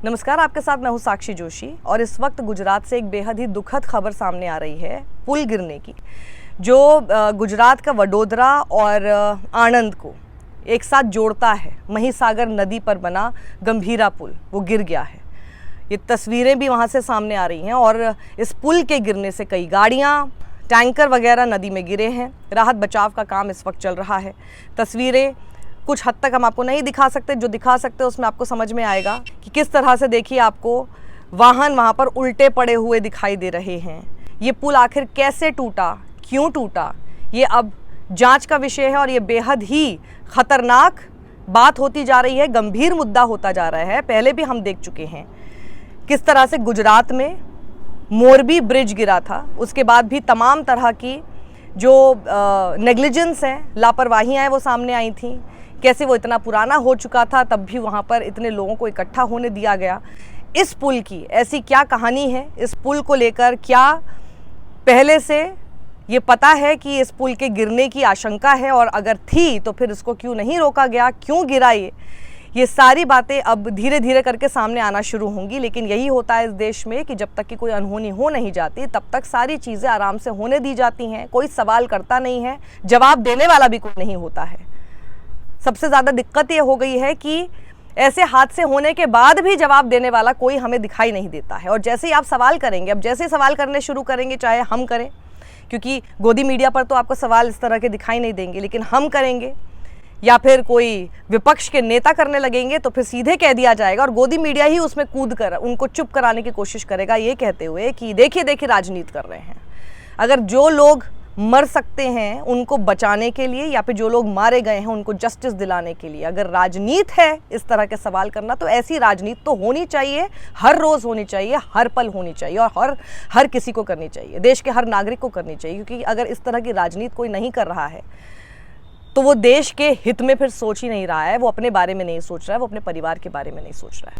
नमस्कार, आपके साथ मैं हूं साक्षी जोशी और इस वक्त गुजरात से एक बेहद ही दुखद खबर सामने आ रही है पुल गिरने की, जो गुजरात का वडोदरा और आणंद को एक साथ जोड़ता है। महिसागर नदी पर बना गंभीरा पुल वो गिर गया है। ये तस्वीरें भी वहां से सामने आ रही हैं और इस पुल के गिरने से कई गाड़ियां, टैंकर वगैरह नदी में गिरे हैं। राहत बचाव का काम इस वक्त चल रहा है। तस्वीरें कुछ हद तक हम आपको नहीं दिखा सकते, जो दिखा सकते उसमें आपको समझ में आएगा कि किस तरह से, देखिए, आपको वाहन वहाँ पर उल्टे पड़े हुए दिखाई दे रहे हैं। ये पुल आखिर कैसे टूटा, क्यों टूटा, ये अब जांच का विषय है और ये बेहद ही खतरनाक बात होती जा रही है, गंभीर मुद्दा होता जा रहा है। पहले भी हम देख चुके हैं किस तरह से गुजरात में मोरबी ब्रिज गिरा था, उसके बाद भी तमाम तरह की जो नेग्लिजेंस है, लापरवाहियाँ हैं, वो सामने आई थी। कैसे वो इतना पुराना हो चुका था, तब भी वहाँ पर इतने लोगों को इकट्ठा होने दिया गया। इस पुल की ऐसी क्या कहानी है, इस पुल को लेकर क्या पहले से ये पता है कि इस पुल के गिरने की आशंका है, और अगर थी तो फिर इसको क्यों नहीं रोका गया, क्यों गिरा ये सारी बातें अब धीरे धीरे करके सामने आना शुरू होंगी। लेकिन यही होता है इस देश में कि जब तक कि कोई अनहोनी हो नहीं जाती, तब तक सारी चीज़ें आराम से होने दी जाती हैं। कोई सवाल करता नहीं है, जवाब देने वाला भी कोई नहीं होता है। सबसे ज़्यादा दिक्कत ये हो गई है कि ऐसे हादसे होने के बाद भी जवाब देने वाला कोई हमें दिखाई नहीं देता है। और जैसे ही आप सवाल करेंगे, अब जैसे ही सवाल करने शुरू करेंगे, चाहे हम करें, क्योंकि गोदी मीडिया पर तो आपको सवाल इस तरह के दिखाई नहीं देंगे, लेकिन हम करेंगे या फिर कोई विपक्ष के नेता करने लगेंगे तो फिर सीधे कह दिया जाएगा, और गोदी मीडिया ही उसमें कूद कर उनको चुप कराने की कोशिश करेगा, ये कहते हुए कि देखिए देखिए राजनीति कर रहे हैं। अगर जो लोग मर सकते हैं उनको बचाने के लिए, या फिर जो लोग मारे गए हैं उनको जस्टिस दिलाने के लिए अगर राजनीति है इस तरह के सवाल करना, तो ऐसी राजनीति तो होनी चाहिए, हर रोज़ होनी चाहिए, हर पल होनी चाहिए, और हर किसी को करनी चाहिए, देश के हर नागरिक को करनी चाहिए। क्योंकि अगर इस तरह की राजनीति कोई नहीं कर रहा है तो वो देश के हित में फिर सोच ही नहीं रहा है, वो अपने बारे में नहीं सोच रहा है, वो अपने परिवार के बारे में नहीं सोच रहा है।